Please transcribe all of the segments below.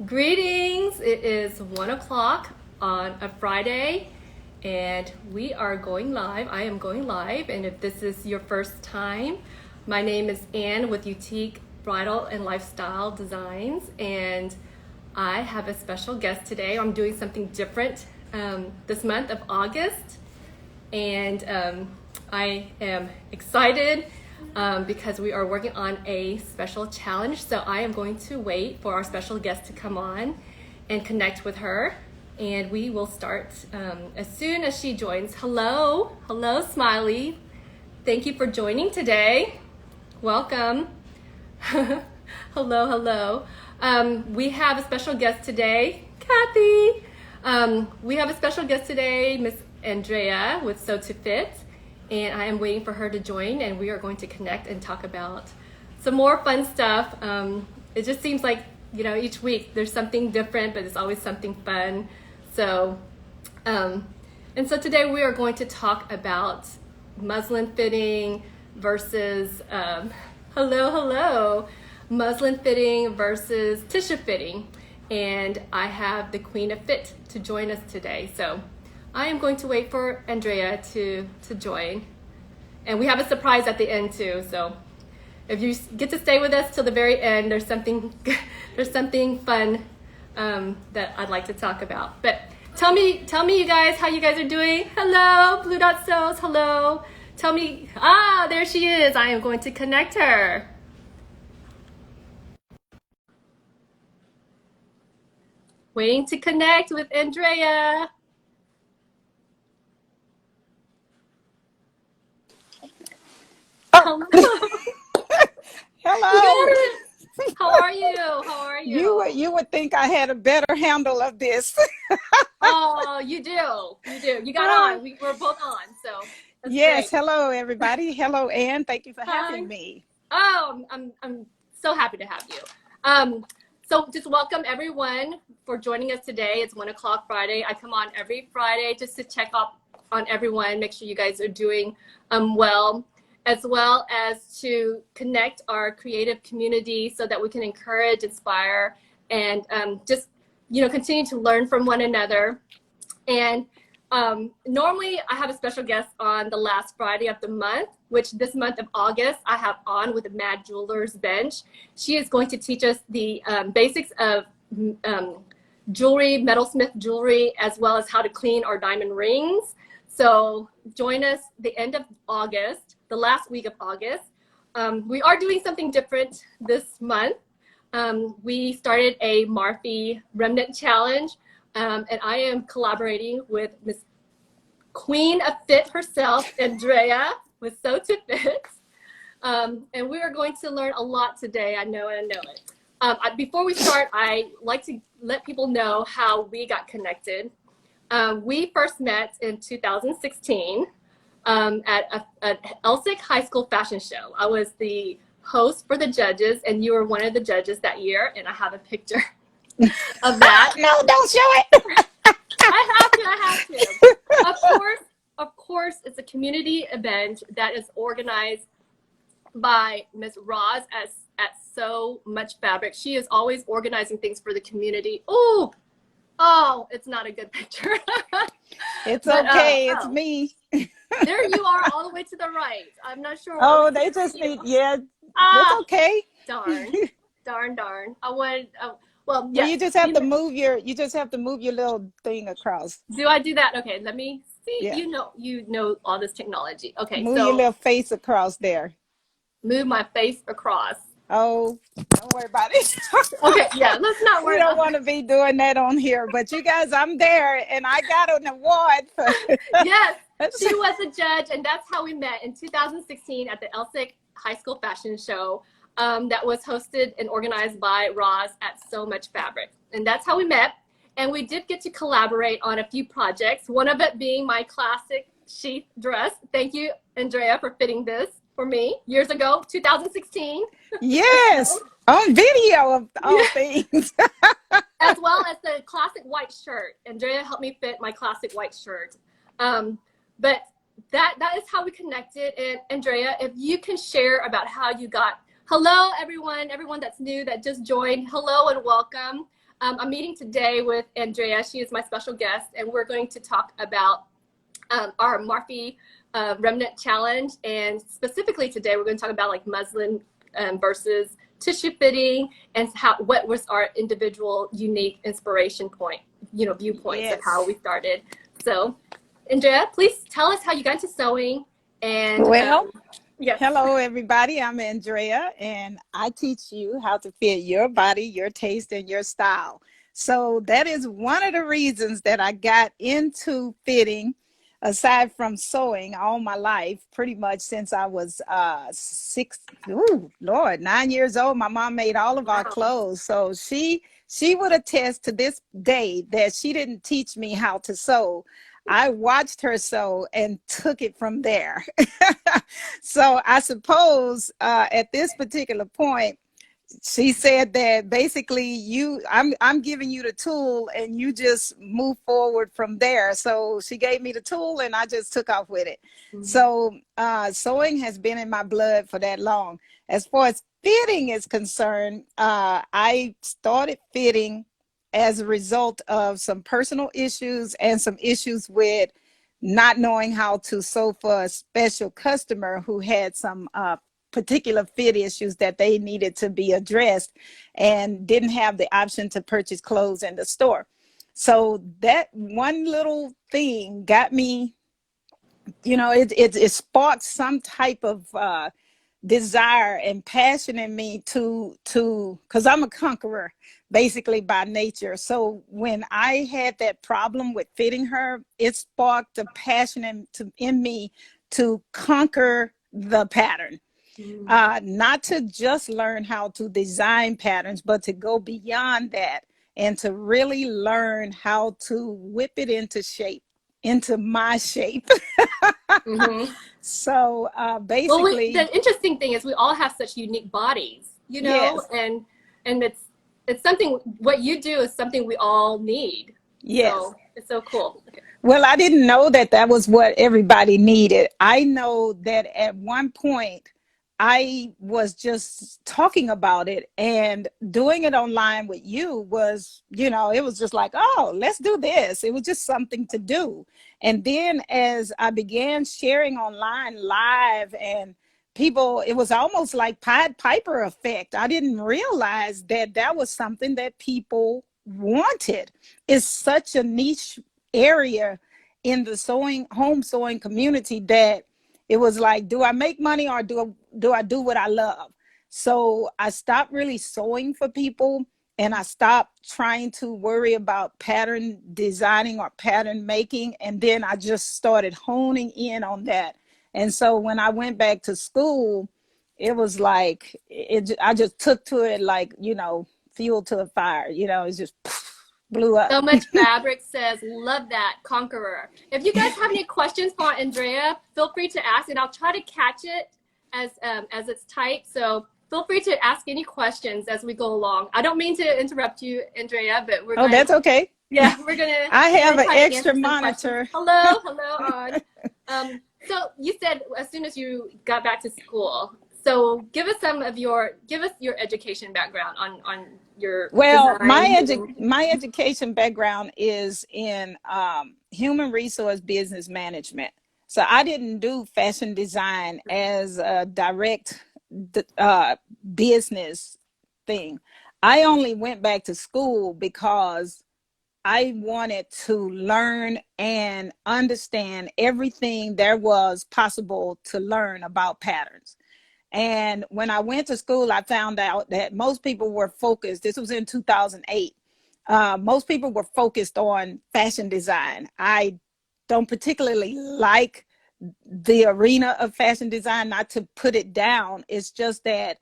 Greetings! It is 1 o'clock on a Friday and we are going live. I am going live, and if this is your first time, my name is Ann with Boutique Bridal and Lifestyle Designs, and I have a special guest today. I'm doing something different this month of August, and I am excited because we are working on a special challenge. So I am going to wait for our special guest to come on and connect with her, and we will start as soon as she joins. Hello, Smiley. Thank you for joining today. Welcome. Hello. We have a special guest today, Kathy. We have a special guest today, Miss Andrea with sewtofit. And I am waiting for her to join, and we are going to connect and talk about some more fun stuff. It just seems like, each week there's something different, but it's always something fun. So, and so today we are going to talk about muslin fitting versus, muslin fitting versus tissue fitting. And I have the Queen of Fit to join us today. So I am going to wait for Andrea to join. And we have a surprise at the end too. So if you get to stay with us till the very end, there's something fun that I'd like to talk about. But tell me you guys, how you guys are doing. Hello, Blue Dot Sews, hello. Tell me, there she is. I am going to connect her. Waiting to connect with Andrea. Oh. Hello. How are you? You would think I had a better handle of this. Oh, you do. You got on. We're both on. So that's yes. great. Hello, everybody. Hello, Ann. Thank you for having me. Oh, I'm so happy to have you. So just welcome everyone for joining us today. It's 1 o'clock Friday. I come on every Friday just to check up on everyone, make sure you guys are doing well, as well as to connect our creative community so that we can encourage, inspire, and just continue to learn from one another. And normally I have a special guest on the last Friday of the month, which this month of August I have on with the Mad Jewelers Bench. She is going to teach us the basics of jewelry, metalsmith jewelry, as well as how to clean our diamond rings. So join us the end of August, the last week of August. We are doing something different this month. We started a Marfy Remnant challenge, and I am collaborating with Miss Queen of Fit herself, Andrea, with sewtofit. And we are going to learn a lot today. I know it. Before we start, I like to let people know how we got connected. We first met in 2016 at an LSIC high school fashion show. I was the host for the judges, and you were one of the judges that year, and I have a picture of that. No, don't show it. I have to. Of course, it's a community event that is organized by Ms. Roz at So Much Fabric. She is always organizing things for the community. Oh, it's not a good picture. It's okay. It's me. There you are, all the way to the right. I'm not sure. Oh, they just need, it's okay. Darn. I wanted, well, yeah. You just have to move your little thing across. Do I do that? Okay, let me see. Yeah. You know all this technology. Okay, move your little face across there. Move my face across. Oh, don't worry about it. Okay, yeah, let's not worry. We don't want to be doing that on here, but you guys, I'm there, and I got an award for. Yes, she was a judge, and that's how we met in 2016 at the LSIC High School Fashion Show that was hosted and organized by Roz at So Much Fabric, and that's how we met. And we did get to collaborate on a few projects. One of it being my classic sheath dress. Thank you, Andrea, for fitting this for me years ago, 2016. Yes, on video of all things. As well as the classic white shirt. Andrea helped me fit my classic white shirt. But that is how we connected. And Andrea, if you can share about how you got, hello everyone that's new that just joined, hello and welcome. I'm meeting today with Andrea. She is my special guest, and we're going to talk about our Marfy Remnant challenge. And specifically today, we're going to talk about like muslin versus tissue fitting, and what was our individual unique inspiration point, viewpoints of how we started. So, Andrea, please tell us how you got into sewing. And well, yes. Hello, everybody. I'm Andrea, and I teach you how to fit your body, your taste, and your style. So that is one of the reasons that I got into fitting, aside from sewing all my life, pretty much since I was 9 years old. My mom made all of our clothes. So she would attest to this day that she didn't teach me how to sew. I watched her sew and took it from there. So I suppose at this particular point, she said that basically I'm giving you the tool and you just move forward from there. So she gave me the tool and I just took off with it. Mm-hmm. So sewing has been in my blood for that long. As far as fitting is concerned, I started fitting as a result of some personal issues and some issues with not knowing how to sew for a special customer who had some particular fit issues that they needed to be addressed and didn't have the option to purchase clothes in the store. So that one little thing got me, it sparked some type of desire and passion in me to because I'm a conqueror basically by nature. So when I had that problem with fitting her, it sparked a passion in me to conquer the pattern. Not to just learn how to design patterns, but to go beyond that and to really learn how to whip it into shape, into my shape. Mm-hmm. So basically, the interesting thing is we all have such unique bodies, yes. and it's something, what you do is something we all need. Yes. So it's so cool. Okay. Well, I didn't know that was what everybody needed. I know that at one point I was just talking about it, and doing it online with you was, it was just like, oh, let's do this. It was just something to do. And then as I began sharing online live and people, it was almost like Pied Piper effect. I didn't realize that was something that people wanted. It's such a niche area in the home sewing community that it was like, do I make money or do I do what I love? So I stopped really sewing for people, and I stopped trying to worry about pattern designing or pattern making. And then I just started honing in on that. And so when I went back to school, it was like, I just took to it like, fuel to a fire, it's just blew up. So much fabric says, love that, conqueror. If you guys have any questions for Andrea, feel free to ask, and I'll try to catch it as it's typed. So feel free to ask any questions as we go along. I don't mean to interrupt you, Andrea, but we're going that's okay. Yeah, we're gonna. I have an extra monitor. Hello, on. So you said as soon as you got back to school. So give us your education background on your. Well, my education background is in human resource business management. So I didn't do fashion design as a direct business thing. I only went back to school because I wanted to learn and understand everything there was possible to learn about patterns. And when I went to school, I found out that most people were focused. This was in 2008. Most people were focused on fashion design. I don't particularly like the arena of fashion design, not to put it down. It's just that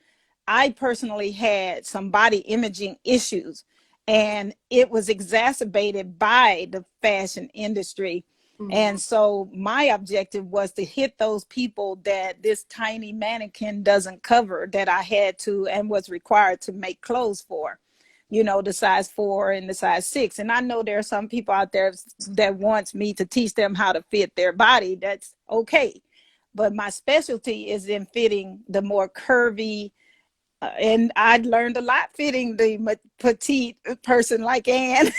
I personally had some body imaging issues, and it was exacerbated by the fashion industry. Mm-hmm. And so my objective was to hit those people that this tiny mannequin doesn't cover, that I had to and was required to make clothes for, the size 4 and the size 6. And I know there are some people out there that wants me to teach them how to fit their body. That's okay. But my specialty is in fitting the more curvy, And I learned a lot fitting the petite person like Ann.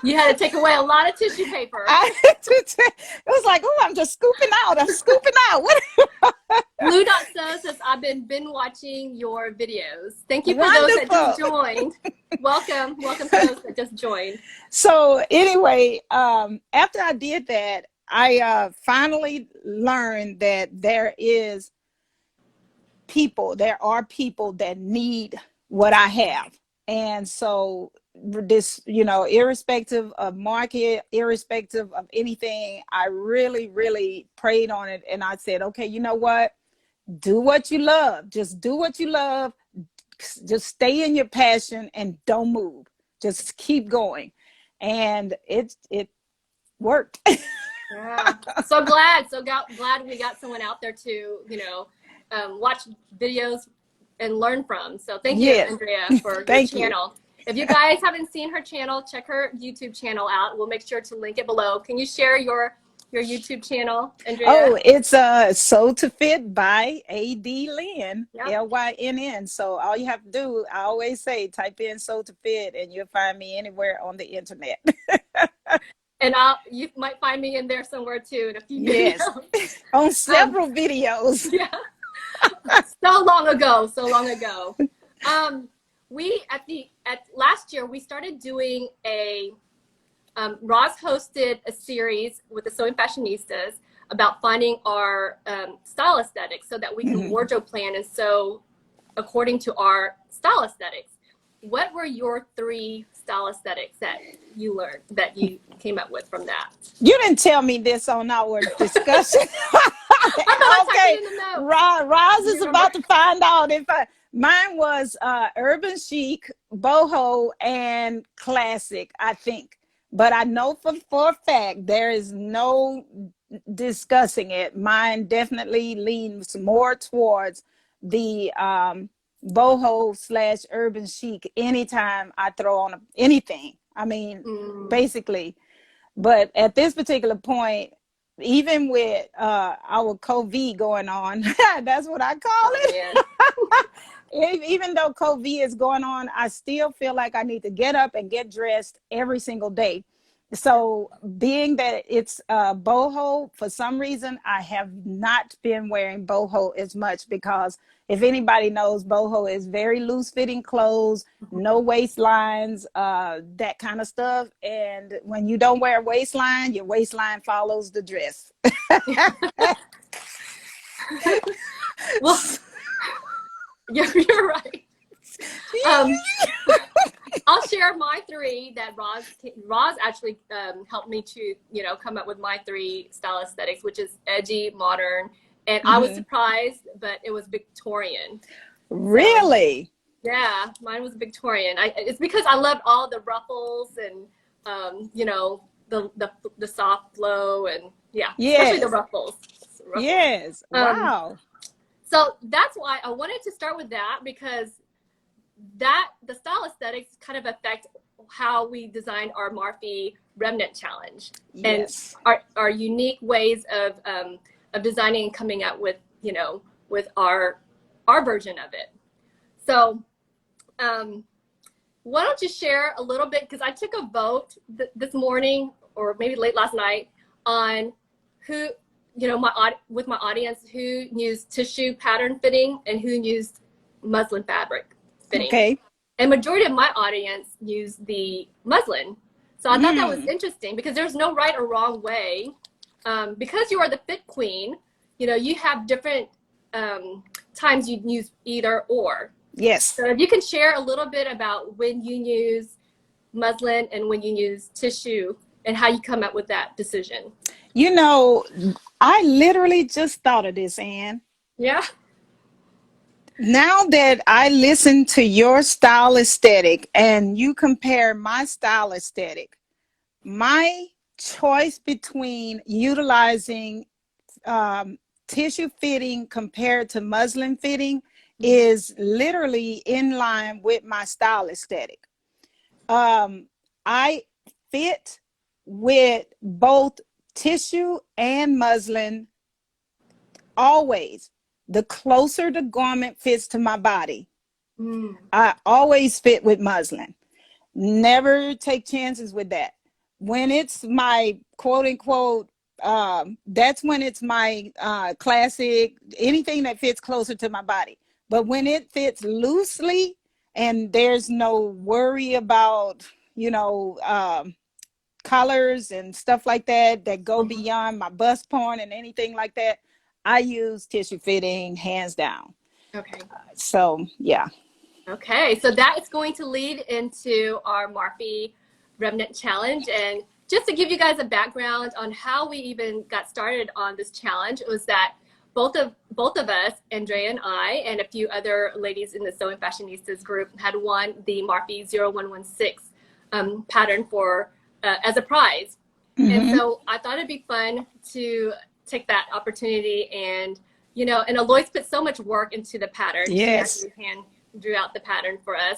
You had to take away a lot of tissue paper. It was like, oh, I'm just scooping out. I'm scooping out. Blue Dot says I've been watching your videos. Thank you for Wonderful. those that just joined. Welcome to those that just joined. So anyway, after I did that, I finally learned that there are people that need what I have. And so this, irrespective of market, irrespective of anything, I really, really prayed on it. And I said, okay, you know what? Do what you love. Just do what you love. Just stay in your passion and don't move. Just keep going. And it worked. Yeah. So glad we got someone out there to, watch videos and learn from. So thank you, Andrea, for your channel. If you guys haven't seen her channel, check her YouTube channel out. We'll make sure to link it below. Can you share your YouTube channel, Andrea? Oh, it's Sew to Fit by A.D. Lynn, Yep. Lynn. So all you have to do, I always say, type in Sew to Fit and you'll find me anywhere on the internet. And you might find me in there somewhere too in a few videos. Yes, on several videos. Yeah. So long ago. We at last year we started doing a Roz hosted a series with the Sewing Fashionistas about finding our style aesthetics so that we can wardrobe plan and sew according to our style aesthetics. What were your 3 style aesthetics that you learned, that you came up with from that? You didn't tell me this on our discussion. Okay, Roz is about to find out if mine was urban chic, boho, and classic, I think. But I know for a fact there is no discussing it. Mine definitely leans more towards the boho / urban chic anytime I throw on anything. I mean, basically. But at this particular point, even with our CovE going on, that's what I call it. Even though CovE is going on, I still feel like I need to get up and get dressed every single day. So being that it's boho, for some reason, I have not been wearing boho as much because if anybody knows, boho is very loose fitting clothes, no waistlines, that kind of stuff. And when you don't wear a waistline, your waistline follows the dress. Well, you're right. I'll share my 3 that Roz actually helped me to come up with my 3 style aesthetics, which is edgy, modern, and I was surprised, but it was Victorian. Really? So, yeah, mine was Victorian. It's because I love all the ruffles and the soft flow and especially the ruffles. Yes. Wow. So that's why I wanted to start with that, because the style aesthetics kind of affect how we design our Marfy Remnant challenge. Yes. And our unique ways of designing and coming out with with our version of it. So why don't you share a little bit, because I took a vote this morning or maybe late last night on who with my audience, who used tissue pattern fitting and who used muslin fabric fitting. Okay. And majority of my audience used the muslin. So I thought that was interesting, because there's no right or wrong way. Because you are the fit queen, you have different times you use either or. Yes. So if you can share a little bit about when you use muslin and when you use tissue and how you come up with that decision. I literally just thought of this, Ann. Yeah. Now that I listen to your style aesthetic and you compare my style aesthetic, my choice between utilizing tissue fitting compared to muslin fitting is literally in line with my style aesthetic. I fit with both tissue and muslin always, the closer the garment fits to my body, Mm. I always fit with muslin. Never take chances with that. When it's my quote unquote, that's when it's my classic, anything that fits closer to my body. But when it fits loosely and there's no worry about, you know, colors and stuff like that that go beyond my bust point and anything like that, I use tissue fitting hands down. Okay. So yeah. Okay, so that is going to lead into our Marfy Remnant Challenge. And just to give you guys a background on how we even got started on this challenge, it was that both of us, Andrea and I, and a few other ladies in the Sewing Fashionistas group had won the Marfy 0116 pattern for as a prize. Mm-hmm. And so I thought it'd be fun to take that opportunity and, you know, and Alois put so much work into the pattern. Yes. She actually drew out the pattern for us,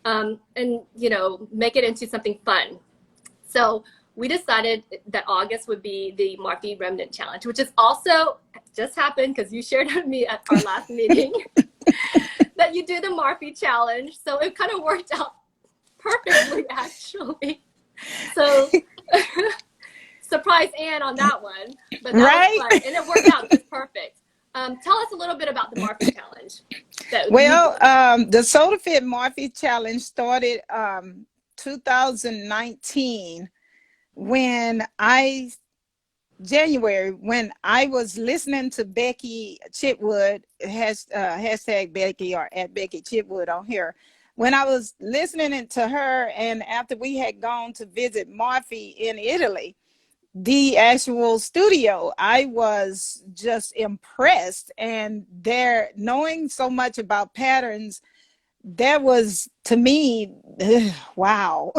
and, you know, make it into something fun. So we decided that August would be the Marfy Remnant Challenge, which is also just happened because you shared with me at our last meeting that you do the Marfy Challenge. So it kind of worked out perfectly, actually. So surprise Anne on that one, but that was fun, and it worked out just perfect. Tell us a little bit about the Marfy Challenge. Well, the sewtofit Marfy Challenge started 2019 January, when I was listening to Becky Chitwood, hashtag Becky or at Becky Chitwood on here. When I was listening to her, and after we had gone to visit Marfy in Italy, the actual studio, I was just impressed. And there, knowing so much about patterns, that was, to me, wow.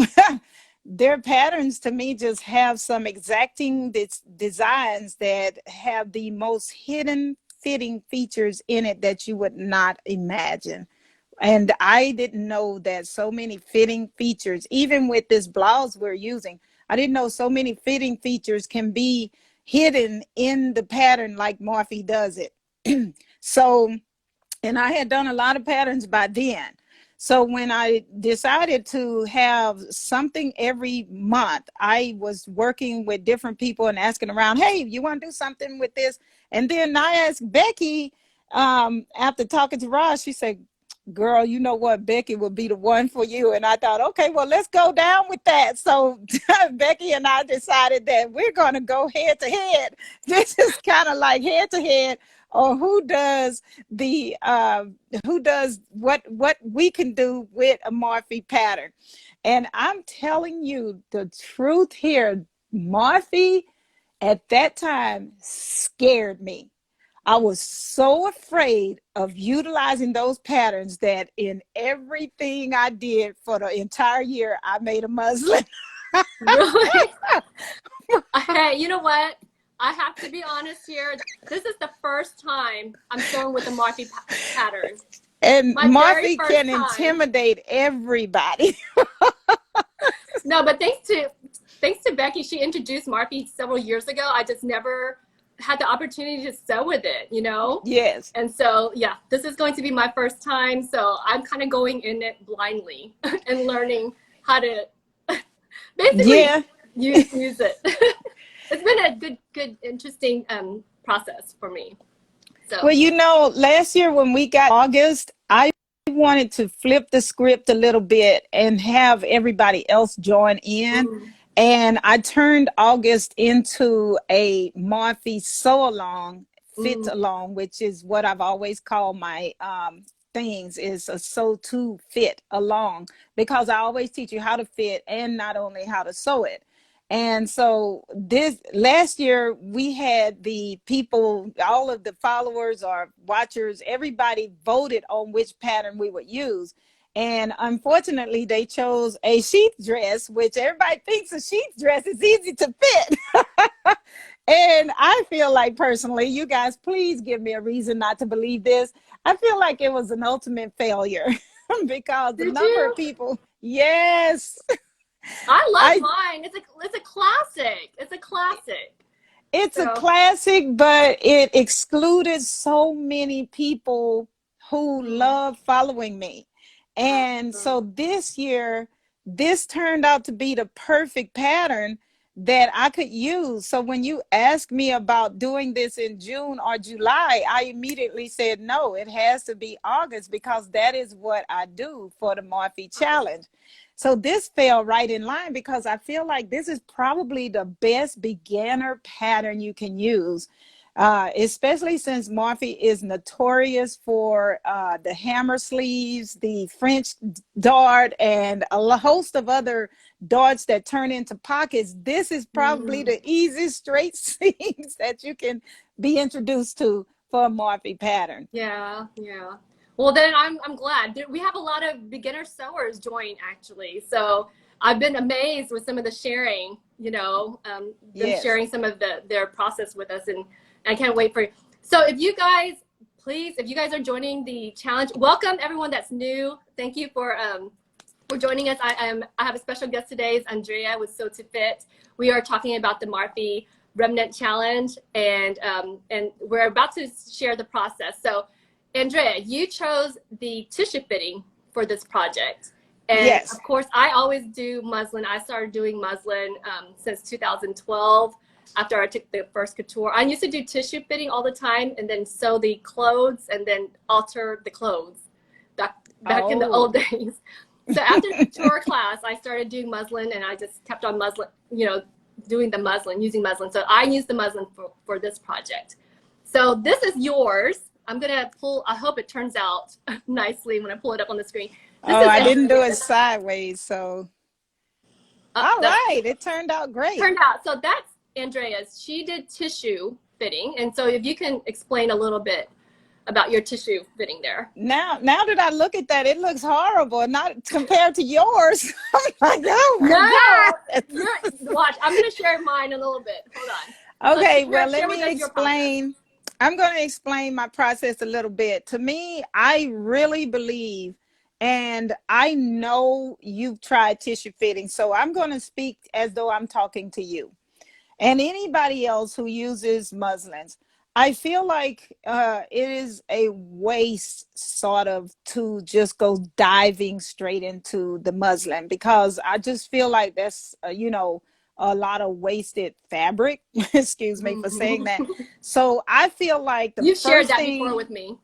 Their patterns to me just have some exacting designs that have the most hidden fitting features in it that you would not imagine. And I didn't know that so many fitting features, even with this blouse we're using, I didn't know so many fitting features can be hidden in the pattern like Marfy does it. So, and I had done a lot of patterns by then. So when I decided to have something every month, I was working with different people and asking around, hey, you want to do something with this? And then I asked Becky, after talking to Ross, she said, girl, you know what, Becky will be the one for you. And I thought, okay, well, let's go down with that. So Becky and I decided that we're going to go head to head. This is kind of like head to head, or who does what we can do with a Marfy pattern. And I'm telling you the truth here, Marfy at that time scared me. I was so afraid of utilizing those patterns that in everything I did for the entire year, I made a muslin. Really? Hey, you know what? I have to be honest here. This is the first time I'm sewing with the Marfy pattern. And Marfy can intimidate everybody. No, but thanks to Becky, she introduced Marfy several years ago. I just never had the opportunity to sew with it, you know? Yes. And so, yeah, this is going to be my first time. So I'm kind of going in it blindly and learning how to basically use it. It's been a good, interesting process for me. So. Well, you know, last year when we got August, I wanted to flip the script a little bit and have everybody else join in. Mm. And I turned August into a Marfy sew along, fit along, which is what I've always called my things, is a sew to fit along, because I always teach you how to fit and not only how to sew it. And so this last year we had the people, all of the followers or watchers, everybody voted on which pattern we would use. And unfortunately, they chose a sheath dress, which everybody thinks a sheath dress is easy to fit. And I feel like, personally, you guys, please give me a reason not to believe this. I feel like it was an ultimate failure because the number of people, yes. I love mine. It's a classic. It's a classic. It's a So, classic, but it excluded so many people who mm, love following me. And so this year, this turned out to be the perfect pattern that I could use. So when you asked me about doing this in June or July, I immediately said, no, it has to be August because that is what I do for the Marfy Challenge. So this fell right in line because I feel like this is probably the best beginner pattern you can use, especially since Marfy is notorious for the hammer sleeves, the French dart, and a host of other darts that turn into pockets. This is probably the easiest straight seams that you can be introduced to for a Marfy pattern. yeah, yeah. Well, then I'm glad. We have a lot of beginner sewers join actually. So I've been amazed with some of the sharing, them Yes. sharing some of their process with us, and I can't wait for you. So if you guys, please, if you guys are joining the challenge, welcome everyone that's new. Thank you for joining us. I have a special guest today. It's Andrea with sewtofit. We are talking about the Marfy Remnant Challenge, and we're about to share the process. So, Andrea, you chose the tissue fitting for this project. And Yes. of course, I always do muslin. I started doing muslin since 2012 after I took the first couture. I used to do tissue fitting all the time and then sew the clothes and then alter the clothes back in the old days. So after the couture class, I started doing muslin and I just kept on muslin, doing the muslin, using muslin. So I used the muslin for this project. So this is yours. I'm gonna pull, I hope it turns out nicely when I pull it up on the screen. This is I didn't do it sideways, so. All right, it turned out great. So that's Andrea's. She did tissue fitting. And so if you can explain a little bit about your tissue fitting there. Now that I look at that, it looks horrible, not compared to yours. I'm like, oh my God. Watch, I'm gonna share mine a little bit. Hold on. Okay, So well, let me explain. I'm going to explain my process a little bit. To me, I really believe, and I know you've tried tissue fitting, so I'm going to speak as though I'm talking to you and anybody else who uses muslins. I feel like it is a waste sort of to just go diving straight into the muslin, because I just feel like that's, a lot of wasted fabric. Excuse me for saying that. So I feel like you've shared that before with me.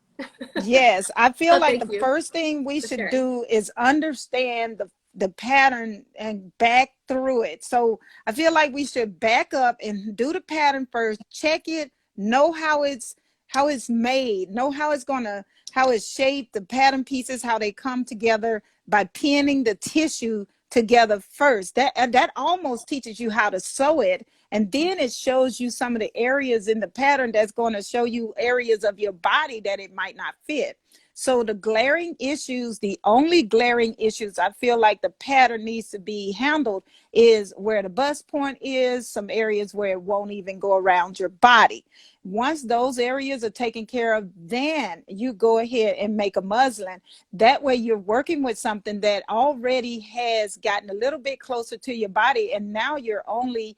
Yes, I feel like the you first thing we should do is understand the pattern and back through it. So I feel like we should back up and do the pattern first, check it, know how it's made, know how it's shaped, the pattern pieces, how they come together by pinning the tissue together first. That almost teaches you how to sew it, and then it shows you some of the areas in the pattern that's going to show you areas of your body that it might not fit. So the only glaring issues I feel like the pattern needs to be handled is where the bust point is, some areas where it won't even go around your body. Once those areas are taken care of, then you go ahead and make a muslin. That way you're working with something that already has gotten a little bit closer to your body, and now you're only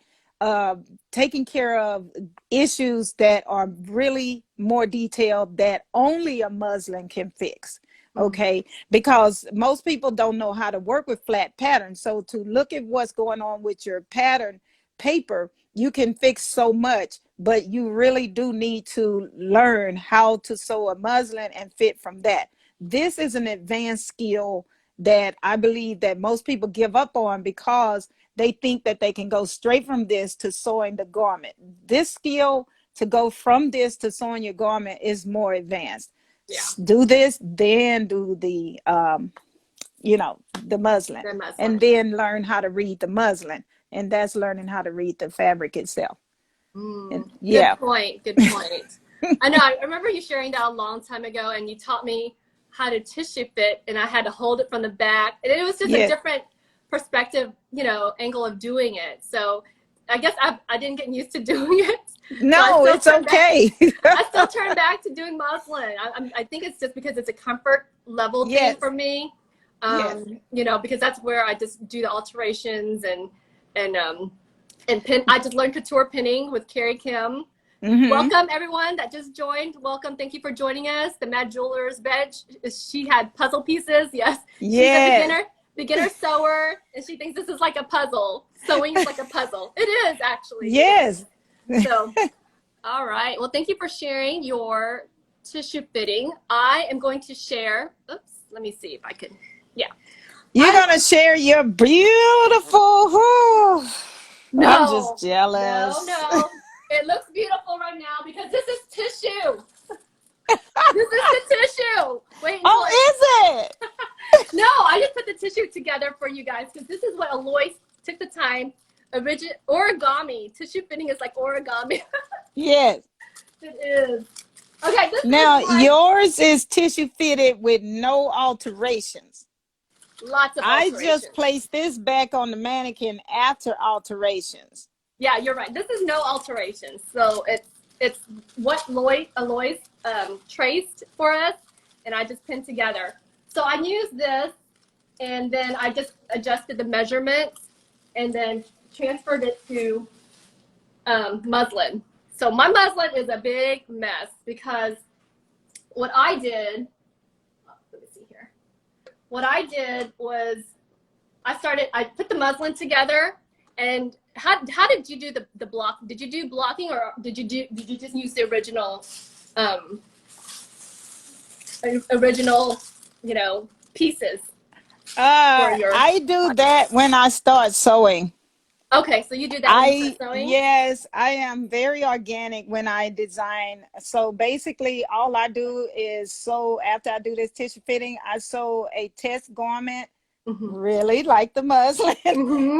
taking care of issues that are really more detailed that only a muslin can fix. Okay, because most people don't know how to work with flat patterns. So to look at what's going on with your pattern paper, you can fix so much, but you really do need to learn how to sew a muslin and fit from that. This is an advanced skill that I believe that most people give up on because they think that they can go straight from this to sewing the garment. This skill to go from this to sewing your garment is more advanced. Yeah. Do this, then do the muslin, and then learn how to read the muslin, and that's learning how to read the fabric itself. Yeah. Good point. I know, I remember you sharing that a long time ago, and you taught me how to tissue fit, and I had to hold it from the back, and it was just a different perspective, angle of doing it. So I guess I didn't get used to doing it. No, so it's okay. I still turn back to doing muslin. I think it's just because it's a comfort level thing for me. Because that's where I just do the alterations and And pin, I just learned couture pinning with Carrie Kim. Welcome everyone that just joined. Welcome. Thank you for joining us. The Mad Jeweler's Veg. She had puzzle pieces. Yes. She's a beginner sewer, and she thinks this is like a puzzle. Sewing is like a puzzle. It is actually. Yes. So, all right. Well, thank you for sharing your tissue fitting. I am going to share. Oops. Let me see if I can. Yeah. You're gonna share your beautiful. No, I'm just jealous. No. It looks beautiful right now because this is tissue. This is the tissue. Wait. Oh, is it? No, I just put the tissue together for you guys because this is what Alois took the time. Origami. Tissue fitting is like origami. Yes. It is. Okay. Now, yours is tissue fitted with no alterations. Lots of alterations. I just placed this back on the mannequin after alterations. Yeah, you're right. This is no alterations. So it's what Alois traced for us, and I just pinned together. So I used this, and then I just adjusted the measurements, and then transferred it to muslin. So my muslin is a big mess because what I did, let me see here. What I did was I put the muslin together, and how did you do the block? Did you do blocking, or did you just use the original pieces? I do that when I start sewing. Okay, so you do that when you start sewing? Yes, I am very organic when I design. So basically all I do is sew. After I do this tissue fitting, I sew a test garment. Really like the muslin.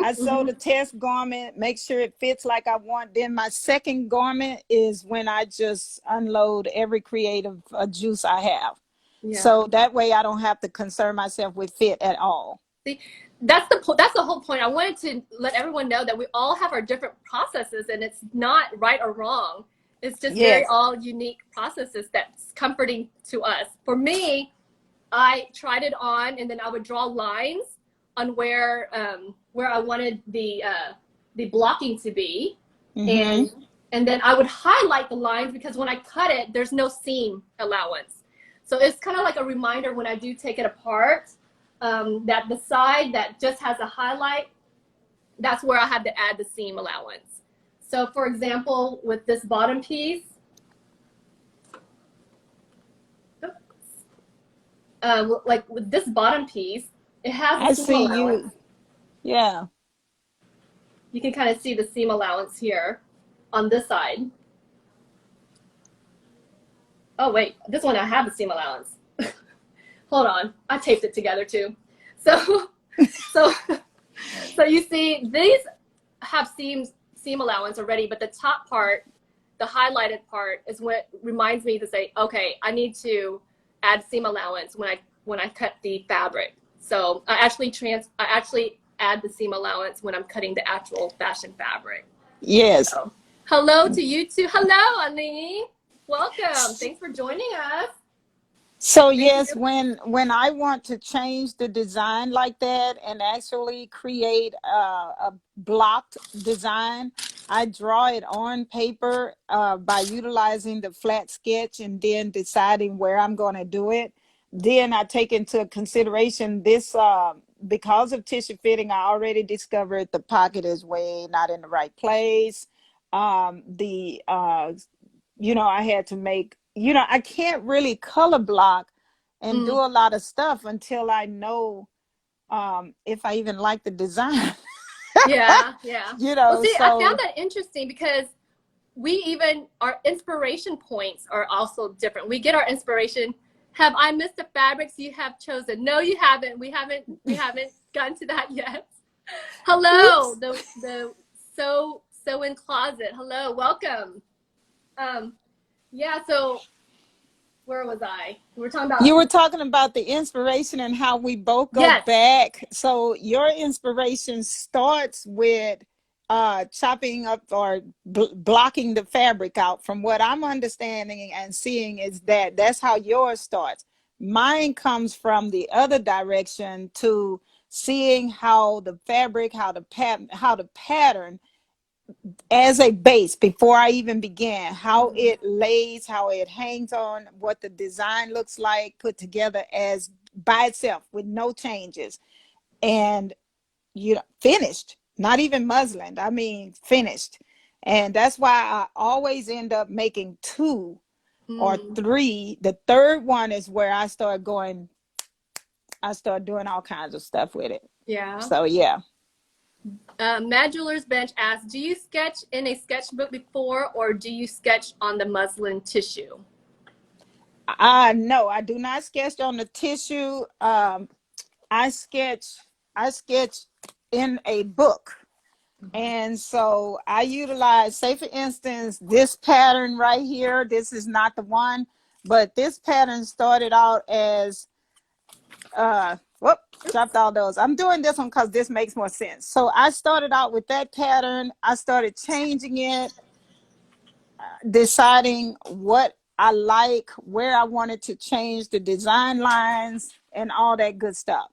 I sew the test garment, make sure it fits like I want. Then my second garment is when I just unload every creative juice I have. Yeah. So that way I don't have to concern myself with fit at all. See, that's the whole point. I wanted to let everyone know that we all have our different processes, and it's not right or wrong. It's just very all unique processes that's comforting to us. For me, I tried it on, and then I would draw lines on where I wanted the blocking to be, and then I would highlight the lines because when I cut it, there's no seam allowance. So it's kind of like a reminder when I do take it apart that the side that just has a highlight, that's where I had to add the seam allowance. So for example, with this bottom piece, like with this bottom piece, it has a seam allowance. Yeah. You can kind of see the seam allowance here on this side. Oh wait, this one I have the seam allowance. Hold on, I taped it together too. So you see these have seam allowance already, but the top part, the highlighted part, is what reminds me to say, okay, I need to add seam allowance when I cut the fabric. So I actually add the seam allowance when I'm cutting the actual fashion fabric. Yes. So, hello to you too. Hello, Aline. Welcome. Thanks for joining us. So yes, when I want to change the design like that and actually create a blocked design, I draw it on paper by utilizing the flat sketch and then deciding where I'm going to do it. Then I take into consideration this, because of tissue fitting, I already discovered the pocket is way not in the right place. I had to make, I can't really color block and do a lot of stuff until I know if I even like the design. Yeah. Well, see, so, I found that interesting because our inspiration points are also different. We get our inspiration. Have I missed the fabrics you have chosen? No, you haven't. We haven't gotten to that yet. Hello, the sew in closet. Hello, welcome. Yeah, so where was I? You were talking about the inspiration and how we both go back. So your inspiration starts with chopping up or blocking the fabric out. From what I'm understanding and seeing is that's how yours starts. Mine comes from the other direction to seeing how the fabric, how the pattern as a base before I even began, how it lays, how it hangs on, what the design looks like put together as by itself with no changes. And you know, finished, not even muslin. I mean, finished. And that's why I always end up making two or three. The third one is where I start going, I start doing all kinds of stuff with it. Yeah. So yeah. Madular's Bench asks, do you sketch in a sketchbook before, or do you sketch on the muslin tissue? No, I do not sketch on the tissue. I sketch in a book. And so I utilize, say for instance, this pattern right here. This is not the one, but this pattern started out as whoop, dropped all those. I'm doing this one because this makes more sense. So I started out with that pattern. I started changing it, deciding what I like, where I wanted to change the design lines and all that good stuff.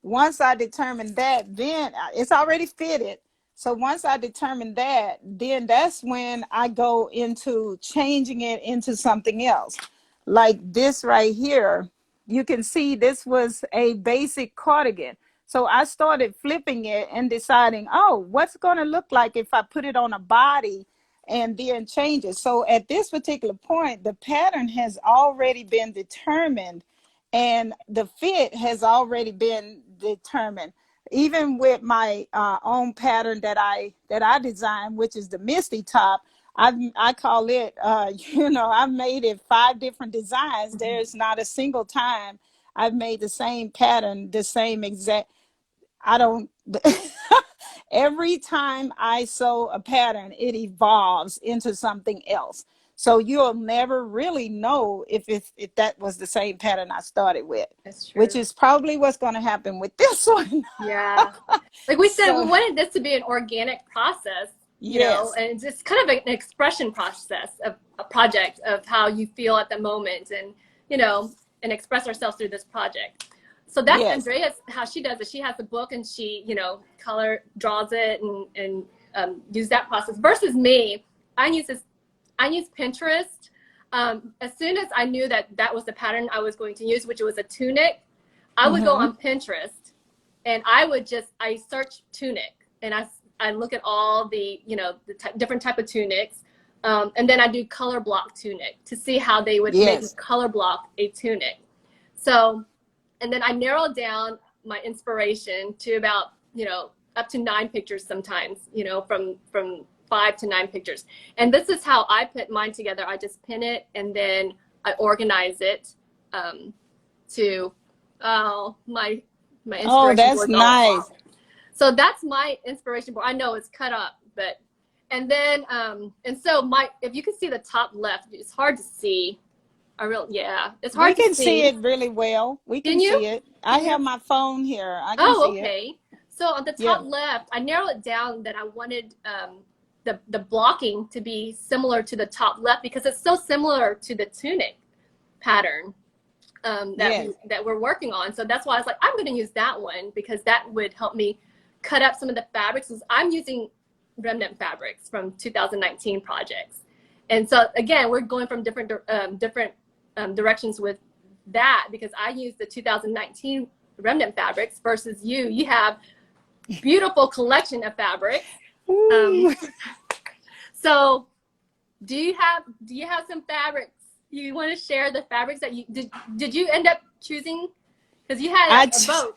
Once I determined that, then it's already fitted. So once I determined that, then that's when I go into changing it into something else. Like this right here, you can see this was a basic cardigan. So I started flipping it and deciding, oh, what's going to look like if I put it on a body and then change it. So at this particular point, the pattern has already been determined and the fit has already been determined. Even with my own pattern that I designed, which is the Misty top, I call it, I've made it 5 different designs. There's not a single time I've made the same pattern, the same exact. I don't. Every time I sew a pattern, it evolves into something else. So you'll never really know if that was the same pattern I started with. That's true. Which is probably what's going to happen with this one. Yeah. Like we said, we wanted this to be an organic process, you know, and just kind of an expression process of a project of how you feel at the moment and, you know, and express ourselves through this project. So that's Andrea's, how she does it. She has a book and she, you know, draws it and use that process. Versus me, I use Pinterest. As soon as I knew that was the pattern I was going to use, which was a tunic, I would go on Pinterest and I search tunic and I look at all the, you know, the different type of tunics. And then I do color block tunic to see how they would make color block a tunic. So, and then I narrow down my inspiration to about, you know, up to 9 pictures sometimes, you know, from 5 to 9 pictures. And this is how I put mine together. I just pin it and then I organize it to my inspiration board. Oh, that's nice. So that's my inspiration board. I know it's cut up, but, and then, and so if you can see the top left, it's hard to see. It's hard to see. We can see it really well. We can see it. I have my phone here. I can see it. So on the top left, I narrowed it down that I wanted the blocking to be similar to the top left because it's so similar to the tunic pattern that we're working on. So that's why I was like, I'm going to use that one because that would help me cut up some of the fabrics. I'm using remnant fabrics from 2019 projects. And so again, we're going from different directions with that because I use the 2019 remnant fabrics versus you have beautiful collection of fabrics. So do you have some fabrics you want to share? The fabrics that you did you end up choosing because you had a vote?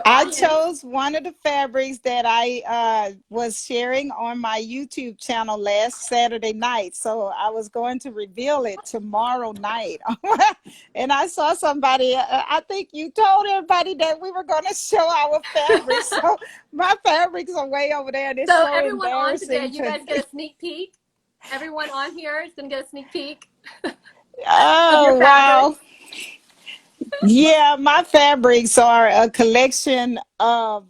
I chose one of the fabrics that I was sharing on my YouTube channel last Saturday night. So I was going to reveal it tomorrow night. And I saw somebody, I think you told everybody that we were going to show our fabrics. So my fabrics are way over there. And it's so everyone on today, you guys get a sneak peek. Everyone on here is going to get a sneak peek. Oh, wow. Yeah, my fabrics are a collection of,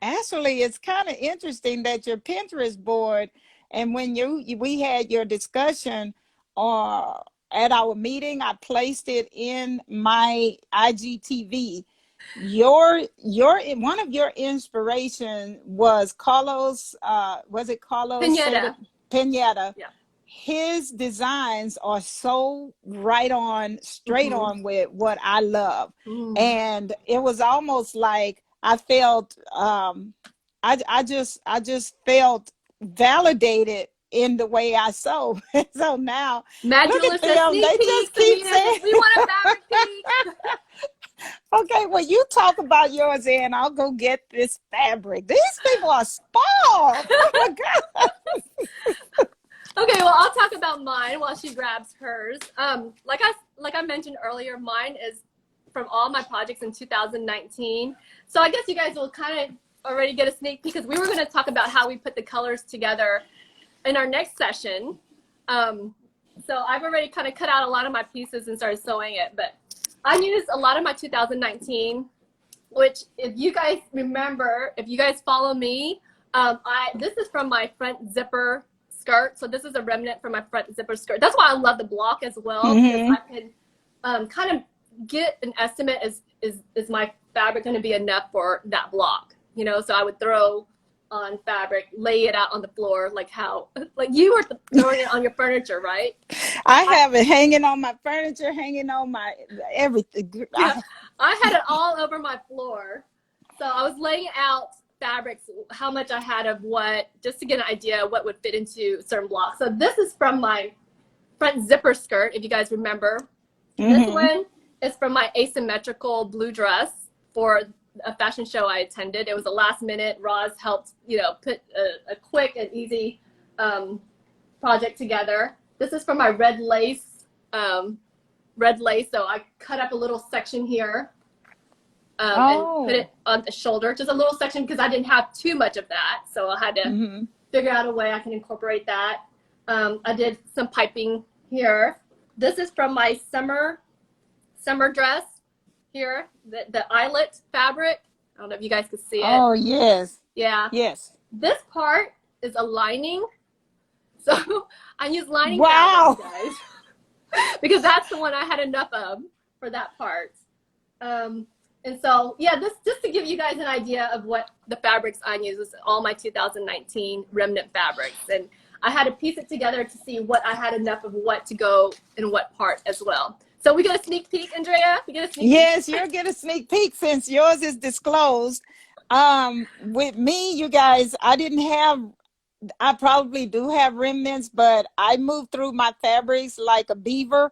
actually, it's kind of interesting that your Pinterest board, and when we had your discussion at our meeting, I placed it in my IGTV. Your one of your inspiration was Carlos, was it Carlos Pinata. Pinata? Yeah. His designs are so right on, straight Mm-hmm. on with what I love. Mm. And it was almost like I felt I just felt validated in the way I sew. So now look Magdalene at says them. sneak They just peek. keep Sabrina says saying, we want a fabric peek. okay, well, you talk about yours and I'll go get this fabric. These people are spoiled. Oh my God. Okay, well, I'll talk about mine while she grabs hers. Like I mentioned earlier, mine is from all my projects in 2019. So I guess you guys will kind of already get a sneak peek because we were going to talk about how we put the colors together in our next session. So I've already kind of cut out a lot of my pieces and started sewing it, but I used a lot of my 2019, which if you guys remember, if you guys follow me, this is from my front zipper skirt. So this is a remnant from my front zipper skirt. That's why I love the block as well, because I can kind of get an estimate, is my fabric going to be enough for that block, you know? So I would throw on fabric, lay it out on the floor, like you were throwing it on your furniture, right? I have it hanging on my furniture, hanging on my everything. Yeah, I had it all over my floor. So I was laying out fabrics, how much I had of what, just to get an idea of what would fit into certain blocks. So this is from my front zipper skirt, if you guys remember. This one is from my asymmetrical blue dress for a fashion show I attended. It was a last minute. Roz helped, put a quick and easy project together. This is from my red lace. So I cut up a little section here and put it on the shoulder, just a little section because I didn't have too much of that. So I had to figure out a way I can incorporate that. I did some piping here. This is from my summer dress here, the eyelet fabric. I don't know if you guys can see it. Oh, yes. Yeah. Yes. This part is a lining. So I use lining wow. fabric, guys, because that's the one I had enough of for that part. And so, yeah, this just to give you guys an idea of what the fabrics I use is all my 2019 remnant fabrics. And I had to piece it together to see what I had enough of what to go in what part as well. So we get a sneak peek, Andrea? We get a sneak yes, peek? you'll get a sneak peek since yours is disclosed. With me, you guys, I probably do have remnants, but I move through my fabrics like a beaver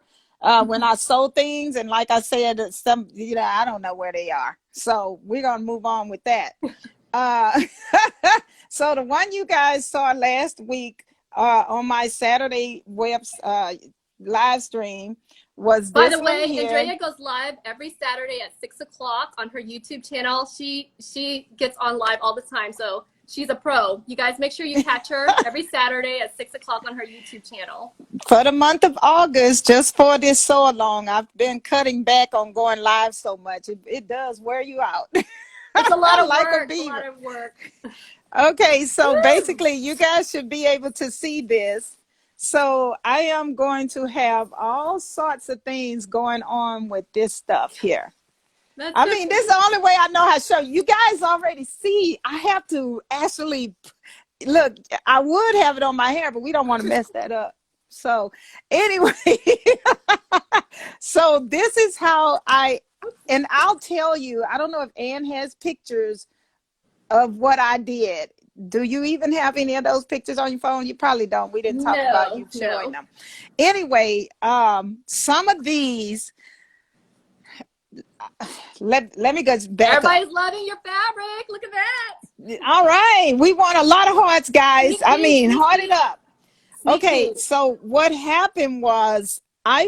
when I sew things. And like I said, I don't know where they are. So we're going to move on with that. So the one you guys saw last week on my Saturday live stream was this one here. By the way, Andrea goes live every Saturday at 6 o'clock on her YouTube channel. She gets on live all the time, so she's a pro. You guys make sure you catch her every Saturday at 6 o'clock on her YouTube channel. For the month of August, just for this sew along, I've been cutting back on going live so much. It does wear you out. It's a lot of like work. A lot of work. Okay, so basically you guys should be able to see this. So I am going to have all sorts of things going on with this stuff here. This is the only way I know how to show you. You guys already see. I have to actually look. I would have it on my hair, but we don't want to mess that up. So anyway, so this is how and I'll tell you, I don't know if Ann has pictures of what I did. Do you even have any of those pictures on your phone? You probably don't. We didn't talk about you showing them. Anyway, some of these, let me go back. Everybody's loving your fabric. Look at that. All right. We want a lot of hearts, guys. Heart it up. Okay. So what happened was I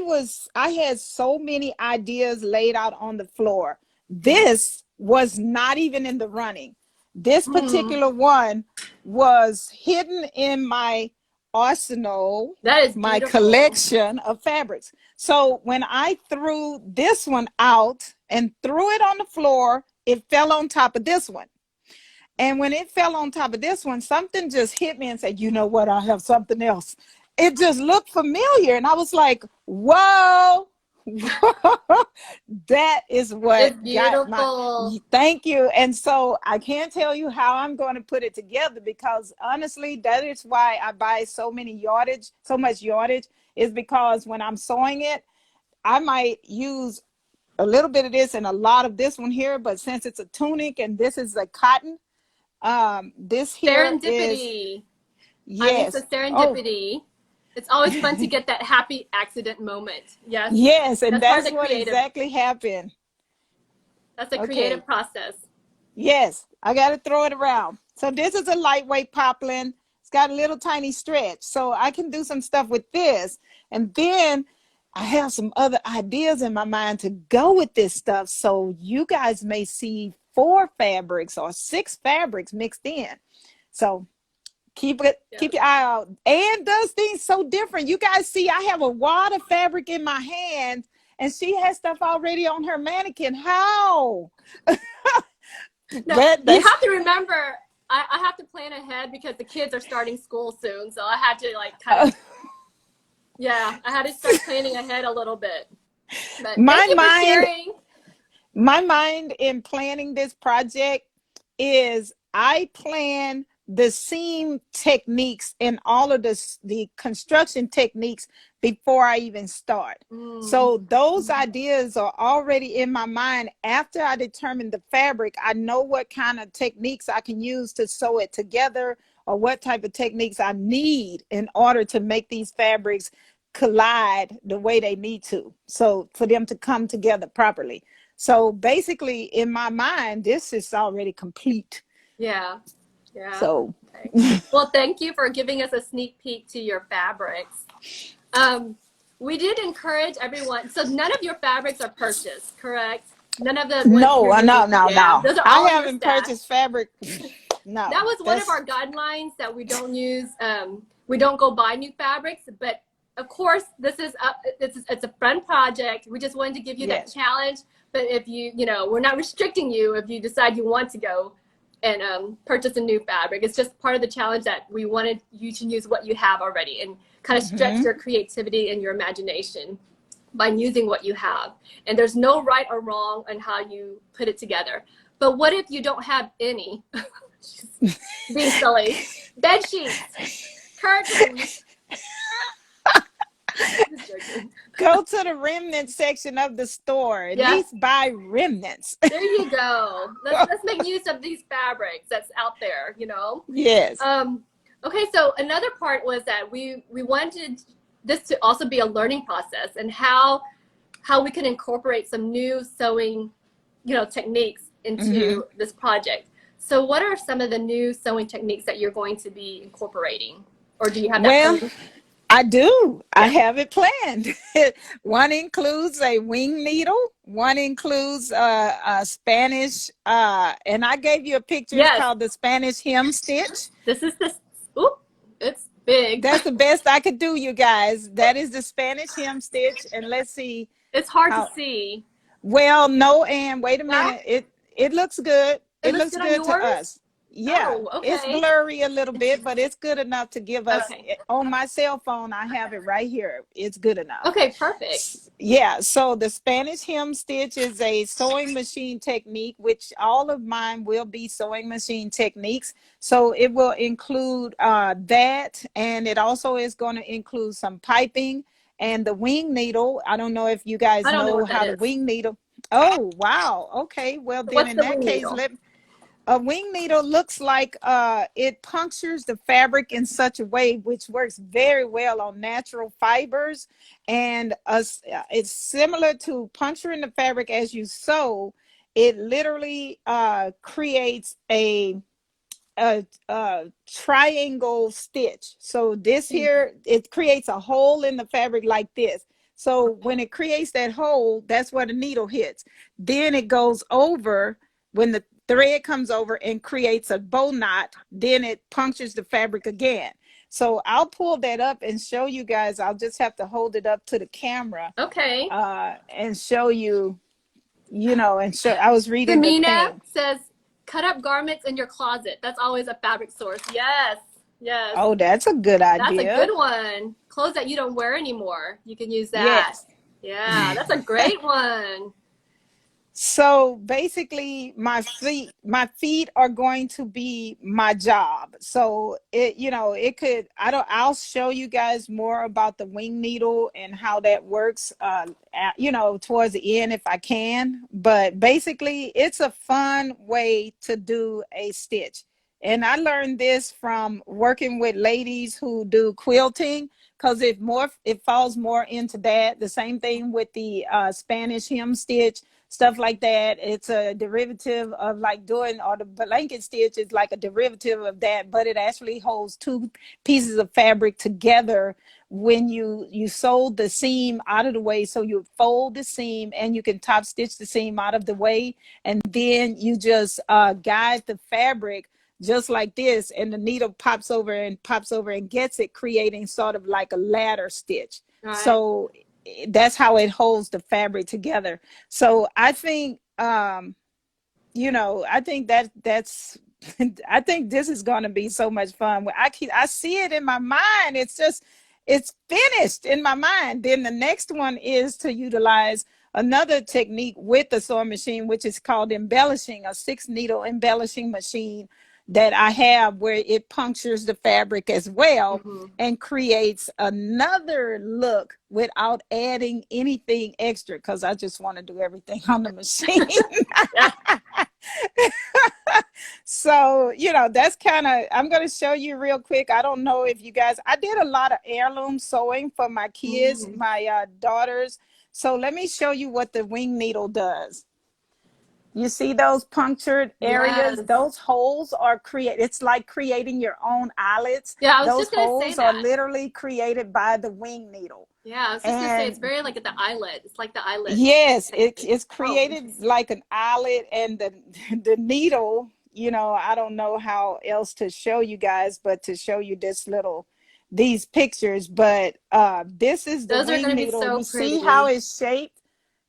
had so many ideas laid out on the floor. This was not even in the running. This particular one was hidden in my arsenal, that is my collection of fabrics. So when I threw this one out and threw it on the floor, it fell on top of this one. And when it fell on top of this one, something just hit me and said, you know what, I have something else. It just looked familiar. And I was like, whoa, That is what It's got my, beautiful. thank you. And so I can't tell you how I'm going to put it together, because honestly, that is why I buy so much yardage, is because when I'm sewing it, I might use a little bit of this and a lot of this one here, but since it's a tunic and this is a cotton, this here is, Serendipity. I mean, it's a yes. Oh, serendipity. It's always fun to get that happy accident moment. Yes. yes. And That's part of that's the what creative. exactly happened. That's the Okay. creative process. Yes, I got to throw it around. So this is a lightweight poplin. It's got a little tiny stretch. So I can do some stuff with this. And then I have some other ideas in my mind to go with this stuff. So you guys may see 4 fabrics or 6 fabrics mixed in. So keep your eye out. And does things so different. You guys see, I have a wad of fabric in my hand, and she has stuff already on her mannequin. How? No, you have to remember, I have to plan ahead because the kids are starting school soon. So I had to like kind of, I had to start planning ahead a little bit. But thank you for sharing. My mind in planning this project is I plan the seam techniques and all of the construction techniques before I even start. So those ideas are already in my mind. After I determine the fabric, I know what kind of techniques I can use to sew it together, or what type of techniques I need in order to make these fabrics collide the way they need to, so for them to come together properly. So basically, in my mind, this is already complete. Yeah. So, okay. Well, thank you for giving us a sneak peek to your fabrics. We did encourage everyone. So none of your fabrics are purchased, correct? None of the ones no. Those are all I haven't purchased fabric. No. That was one of our guidelines, that we don't use. We don't go buy new fabrics, but of course, this is it's a fun project. We just wanted to give you that challenge. But if we're not restricting you if you decide you want to go and purchase a new fabric. It's just part of the challenge that we wanted you to use what you have already and kind of stretch your creativity and your imagination by using what you have. And there's no right or wrong on how you put it together. But what if you don't have any? Being silly. Bed sheets, curtains. Go to the remnant section of the store. At least buy remnants. There you go. Let's make use of these fabrics that's out there, Yes. Okay, so another part was that we wanted this to also be a learning process, and how we can incorporate some new sewing, techniques into this project. So what are some of the new sewing techniques that you're going to be incorporating? Or do you have that planned? I do. I have it planned. One includes a wing needle. One includes a Spanish, and I gave you a picture. It's called the Spanish hem stitch. This is the, it's big. That's the best I could do, you guys. That is the Spanish hem stitch. And let's see. It's hard to see. Well, no, and wait a minute. It looks good. It looks good to us. Yeah, it's blurry a little bit, but it's good enough to give us, on my cell phone, I have it right here. It's good enough. Okay, perfect. Yeah, so the Spanish hem stitch is a sewing machine technique, which all of mine will be sewing machine techniques. So it will include that, and it also is going to include some piping and the wing needle. I don't know if you guys know how the wing needle. Oh, wow. Okay, well, then in that case, a wing needle looks like it punctures the fabric in such a way which works very well on natural fibers, and it's similar to puncturing the fabric as you sew. It literally creates a triangle stitch. So this here, it creates a hole in the fabric like this. So when it creates that hole, that's where the needle hits. Then it goes over, when the thread comes over and creates a bow knot, then it punctures the fabric again. So I'll pull that up and show you guys. I'll just have to hold it up to the camera. Okay. And show you, and show. I was reading the thing. Says, cut up garments in your closet. That's always a fabric source. Yes. Yes. Oh, that's a good idea. That's a good one. Clothes that you don't wear anymore. You can use that. Yeah, that's a great one. So basically my feet are going to be my job. So it could, I'll show you guys more about the wing needle and how that works towards the end if I can. But basically it's a fun way to do a stitch. And I learned this from working with ladies who do quilting, because it falls more into that. The same thing with the Spanish hem stitch, stuff like that. It's a derivative of like doing, or the blanket stitch is like a derivative of that, but it actually holds two pieces of fabric together when you sew the seam out of the way. So you fold the seam and you can top stitch the seam out of the way, and then you just guide the fabric just like this, and the needle pops over and gets it, creating sort of like a ladder stitch. Right. So that's how it holds the fabric together. So I think I think that's I think this is going to be so much fun. I see it in my mind. It's finished in my mind. Then the next one is to utilize another technique with the sewing machine, which is called embellishing, a 6-needle embellishing machine that I have, where it punctures the fabric as well, and creates another look without adding anything extra, because I just want to do everything on the machine. So, that's kind of, I'm going to show you real quick. I don't know if you guys, I did a lot of heirloom sewing for my kids, my daughters. So let me show you what the wing needle does. You see those punctured areas? Yes. Those holes are it's like creating your own eyelets. Yeah, I was those just gonna say holes are that. literally created by the wing needle. Yeah, I was just gonna say it's very like at the eyelet. It's like the eyelet. Yes, it's created like an eyelet, and the needle, I don't know how else to show you guys, but to show you these pictures. But this is the Those are wing gonna be needle. so You pretty. see how it's shaped?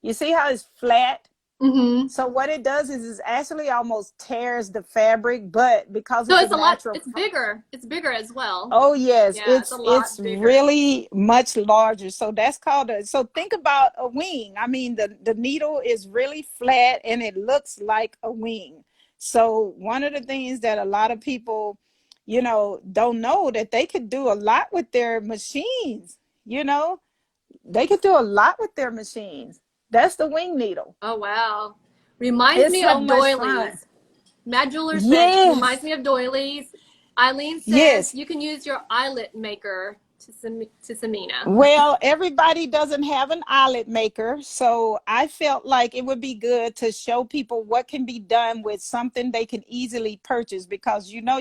You see how it's flat? Mm-hmm. So what it does is actually almost tears the fabric, but because So it's it's a a lot. natural. It's bigger. It's bigger as well. Oh yes, Yeah, it's a lot bigger. really much larger. So that's called so think about a wing. I mean, the needle is really flat and it looks like a wing. So one of the things that a lot of people, don't know, that they could do a lot with their machines. They could do a lot with their machines. That's the wing needle. Oh wow, reminds It's me so of much fun. doilies. Matt Jeweler said Yes. reminds me of doilies. Eileen says Yes. you can use your eyelet maker to Samina. Well, everybody doesn't have an eyelet maker, so I felt like it would be good to show people what can be done with something they can easily purchase, because having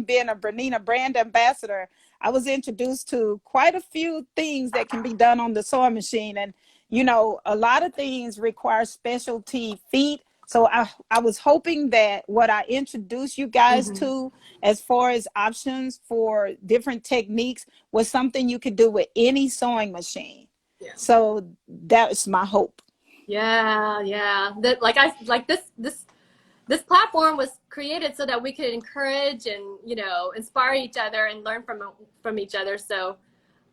been a Bernina brand ambassador, I was introduced to quite a few things that can be done on the sewing machine, and a lot of things require specialty feet. So I was hoping that what I introduced you guys to, as far as options for different techniques, was something you could do with any sewing machine. Yeah. So that's my hope. Yeah. This platform was created so that we could encourage and inspire each other and learn from each other. So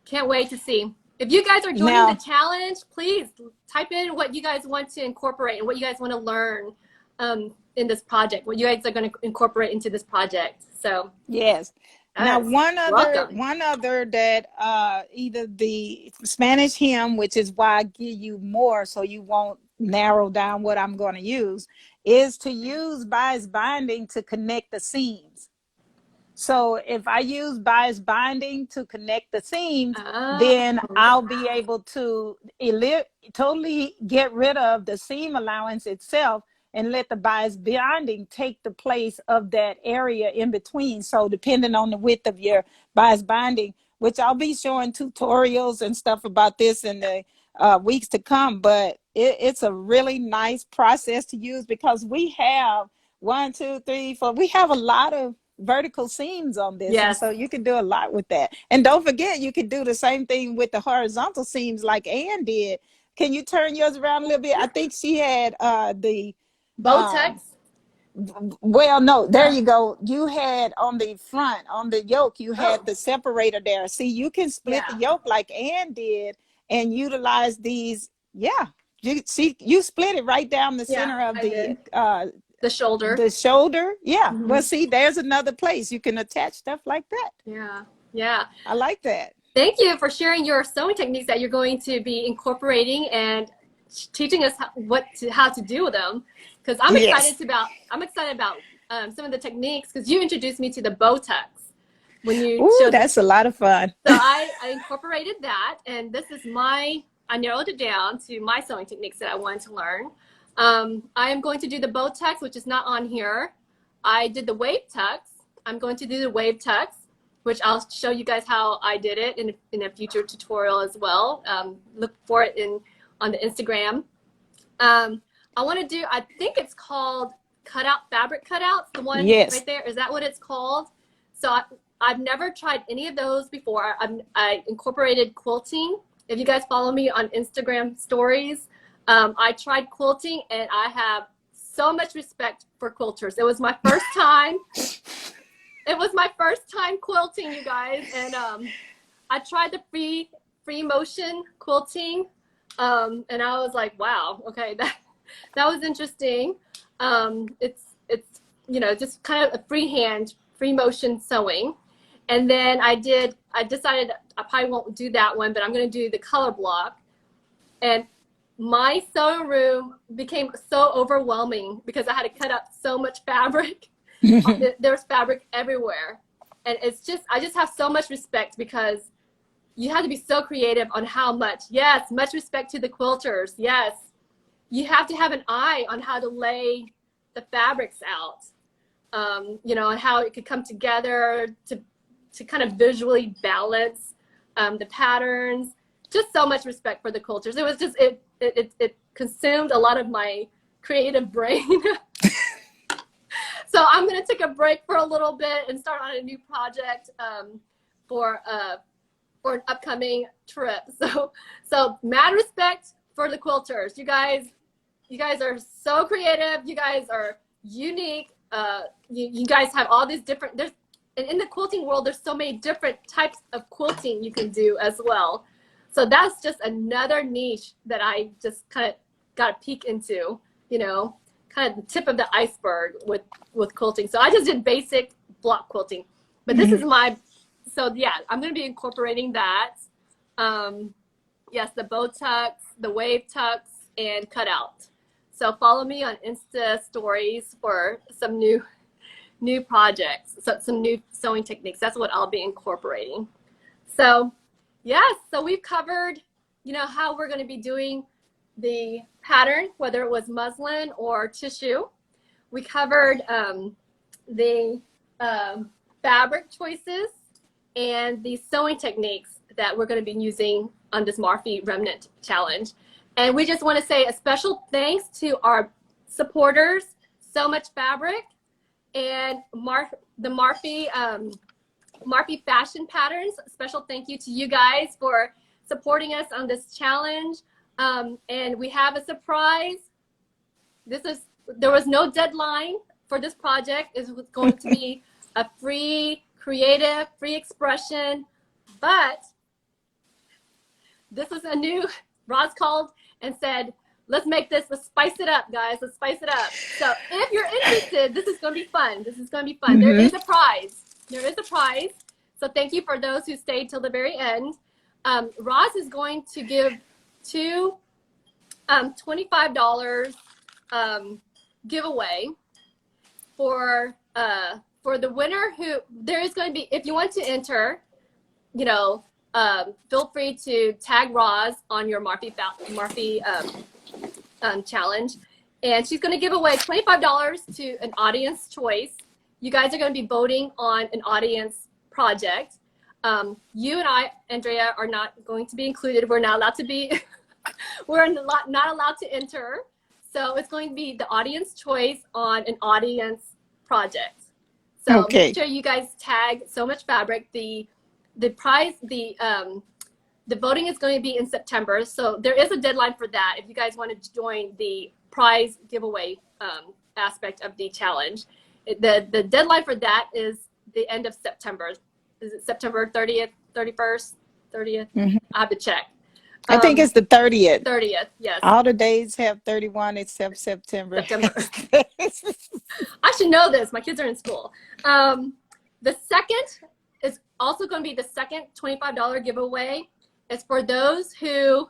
can't wait to see. If you guys are joining the challenge, please type in what you guys want to incorporate and what you guys want to learn in this project, what you guys are going to incorporate into this project. So yes. Now, one other that either the Spanish hem, which is why I give you more so you won't narrow down what I'm going to use, is to use bias binding to connect the seams. So if I use bias binding to connect the seams, then I'll be able to totally get rid of the seam allowance itself and let the bias binding take the place of that area in between. So depending on the width of your bias binding, which I'll be showing tutorials and stuff about this in the weeks to come, but it's a really nice process to use, because we have 1, 2, 3, 4, we have a lot of vertical seams on this. Yes. And so you can do a lot with that. And don't forget, you can do the same thing with the horizontal seams like Ann did. Can you turn yours around a little bit? I think she had the Botex. Well, no, there you go. You had on the front, on the yoke, you had the separator there. See, you can split the yoke like Ann did and utilize these. Yeah, you split it right down the center of the shoulder. The shoulder. Yeah. Mm-hmm. Well, see, there's another place you can attach stuff like that. Yeah. Yeah. I like that. Thank you for sharing your sewing techniques that you're going to be incorporating and teaching us how to do with them. Because I'm excited about some of the techniques, because you introduced me to the bow tucks when you showed that's a lot of fun. So I incorporated that, and this is I narrowed it down to my sewing techniques that I wanted to learn. I am going to do the bow tucks, which is not on here. I did the wave tucks. I'm going to do the wave tucks, which I'll show you guys how I did it in a future tutorial as well. Look for it on the Instagram. I want to do, I think it's called fabric cutouts, the one right there. Is that what it's called? So I've never tried any of those before. I incorporated quilting. If you guys follow me on Instagram stories, I tried quilting, and I have so much respect for quilters. It was my first time. It was my first time quilting, you guys, and I tried the free motion quilting, and I was like, wow, okay, that was interesting. It's just kind of a free motion sewing. And then I decided I probably won't do that one, but I'm going to do the color block. And my sewing room became so overwhelming because I had to cut up so much fabric. There's fabric everywhere. And I just have so much respect, because you have to be so creative on how much. Yes, much respect to the quilters. Yes, you have to have an eye on how to lay the fabrics out, and how it could come together to kind of visually balance the patterns. Just so much respect for the quilters. It was just, it consumed a lot of my creative brain. So I'm going to take a break for a little bit and start on a new project for an upcoming trip. So mad respect for the quilters. You guys are so creative. You guys are unique. You guys have all these different, and in the quilting world, there's so many different types of quilting you can do as well. So that's just another niche that I just kind of got a peek into, kind of the tip of the iceberg with quilting. So I just did basic block quilting, but this is so yeah, I'm going to be incorporating that. Yes, the bow tucks, the wave tucks, and cutout. So follow me on Insta stories for some new projects, so some new sewing techniques. That's what I'll be incorporating. So yes, so we've covered, how we're going to be doing the pattern, whether it was muslin or tissue. We covered the fabric choices and the sewing techniques that we're going to be using on this Marfy Remnant challenge. And we just want to say a special thanks to our supporters, So Much Fabric, and the Marfy Fashion Patterns. A special thank you to you guys for supporting us on this challenge. And we have a surprise. There was no deadline for this project. It was going to be a free expression, but this is a new, Roz called and said, let's spice it up, guys. Let's spice it up. So if you're interested, this is going to be fun. Mm-hmm. There is a prize. So thank you for those who stayed till the very end. Roz is going to give two $25 giveaway for the winner. Who there is going to be, if you want to enter, feel free to tag Roz on your Marfy challenge, and she's going to give away $25 to an audience choice. You guys are going to be voting on an audience project. You and I, Andrea, are not going to be included. We're not allowed to be. We're not allowed to enter. So it's going to be the audience choice on an audience project. So make sure you guys tag So Much Fabric. The prize, the voting is going to be in September. So there is a deadline for that if you guys want to join the prize giveaway aspect of the challenge. The deadline for that is the end of September. Is it September 30th, 31st, 30th? Mm-hmm. I have to check. I think it's the 30th. 30th, yes. All the days have 31 except September. I should know this. My kids are in school. The second is also going to be the second $25 giveaway. It's for those who,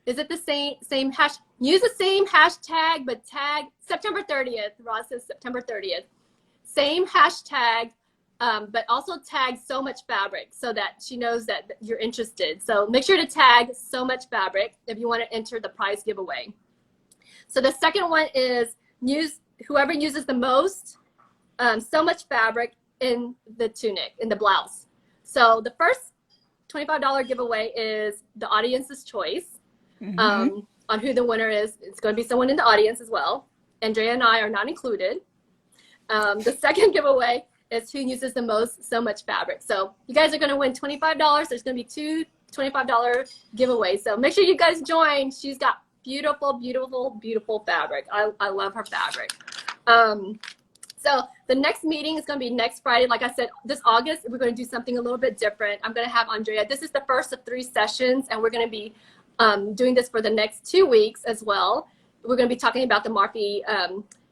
is it the same hash? Use the same hashtag, but tag September 30th. Ross says September 30th. Same hashtag, but also tag So Much Fabric so that she knows that you're interested. So make sure to tag So Much Fabric if you want to enter the prize giveaway. So the second one is whoever uses the most So Much Fabric in the tunic, in the blouse. So the first $25 giveaway is the audience's choice. On who the winner is. It's going to be someone in the audience as well. Andrea and I are not included. The second giveaway is who uses the most So Much Fabric. So you guys are going to win $25. There's going to be two $25 giveaways. So make sure you guys join. She's got beautiful, beautiful, beautiful fabric. I love her fabric. So the next meeting is going to be next Friday. Like I said, this August, we're going to do something a little bit different. I'm going to have Andrea. This is the first of 3 sessions, and we're going to be doing this for the next 2 weeks as well. We're going to be talking about the Marfy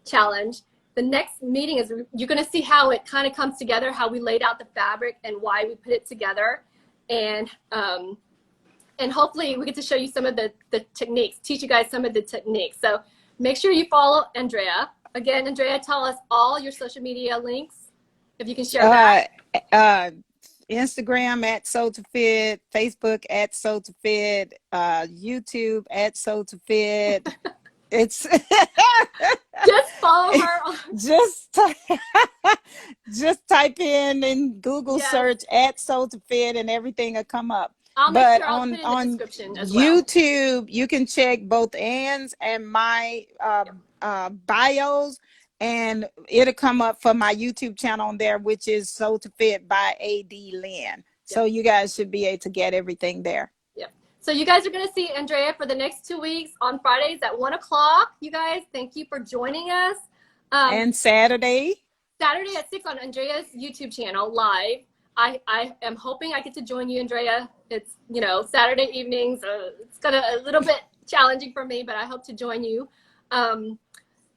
challenge. The next meeting is, you're going to see how it kind of comes together, how we laid out the fabric and why we put it together. And hopefully we get to show you some of the techniques, teach you guys some of the techniques. So make sure you follow Andrea. Again, Andrea, tell us all your social media links, if you can share that. Instagram at sewtofit, Facebook at sewtofit, YouTube at sewtofit. It's just follow her. just type in Google search at sewtofit and everything will come up. I'll make sure I'll put it in the description as well. YouTube, you can check both Ann's and my bios, and it'll come up for my YouTube channel on there, which is Sew to Fit by A.D. Lynn. So you guys should be able to get everything there. Yeah. So you guys are going to see Andrea for the next 2 weeks on Fridays at 1 o'clock. You guys, thank you for joining us. And Saturday at 6 on Andrea's YouTube channel live. I am hoping I get to join you, Andrea. It's, you know, Saturday evenings. It's kind of a little bit challenging for me, but I hope to join you.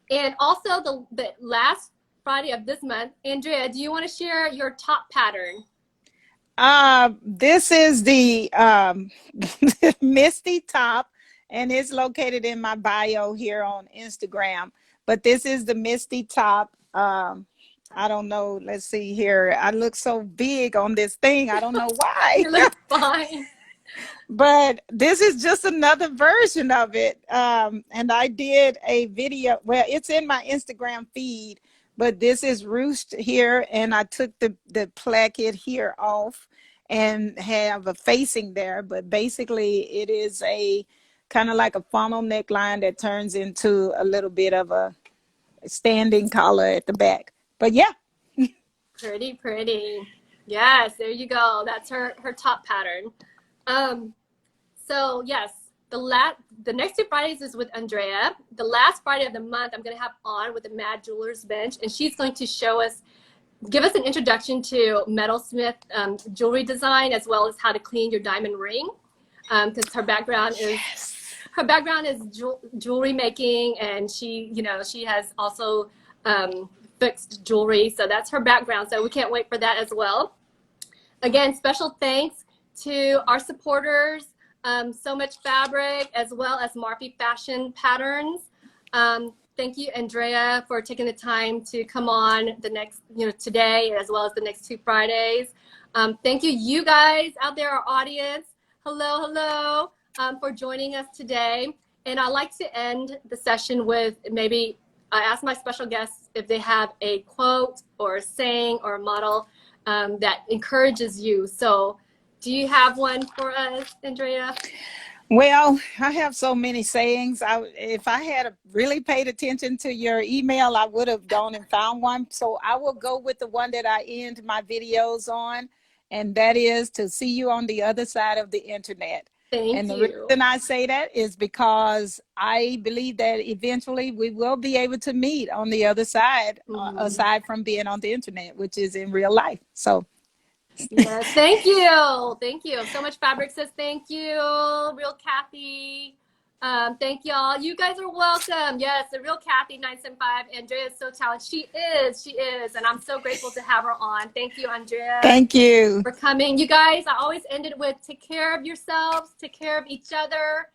And also the last Friday of this month, Andrea, do you want to share your top pattern? This is the Misty top, and it's located in my bio here on Instagram. But this is the Misty top. I don't know. Let's see here. I look so big on this thing. I don't know why. You look fine. But this is just another version of it. And I did a video. Well, it's in my Instagram feed, but this is ruched here. And I took the placket here off and have a facing there. But basically, it is a kind of like a funnel neckline that turns into a little bit of a standing collar at the back. But yeah. Pretty, pretty. Yes, there you go. That's her top pattern. So yes, the next 2 Fridays is with Andrea. The last Friday of the month, I'm going to have on with the Mad Jewelers Bench, and she's going to give us an introduction to metalsmith jewelry design, as well as how to clean your diamond ring. Because her background is jewelry making, and she has also fixed jewelry, so that's her background. So we can't wait for that as well. Again, special thanks to our supporters, So Much Fabric, as well as Marfy Fashion Patterns. Thank you, Andrea, for taking the time to come on the next, today, as well as the next 2 Fridays. Thank you, you guys out there, our audience. Hello, for joining us today. And I'd like to end the session with maybe, I ask my special guests if they have a quote or a saying or a model that encourages you. So do you have one for us, Andrea? Well, I have so many sayings. If I had really paid attention to your email, I would have gone and found one. So I will go with the one that I end my videos on, and that is to see you on the other side of the internet. Thank you. And the reason I say that is because I believe that eventually we will be able to meet on the other side, aside from being on the internet, which is in real life. So Yes, thank you. Thank you. So Much Fabric says thank you. Real Kathy. Thank y'all. You guys are welcome. Yes, the real Kathy 975. Andrea is so talented. She is. She is. And I'm so grateful to have her on. Thank you, Andrea, Thank you. for coming. You guys, I always end it with take care of yourselves, take care of each other.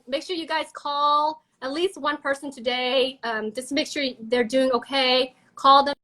Make sure you guys call at least one person today, just to make sure they're doing okay. Call them.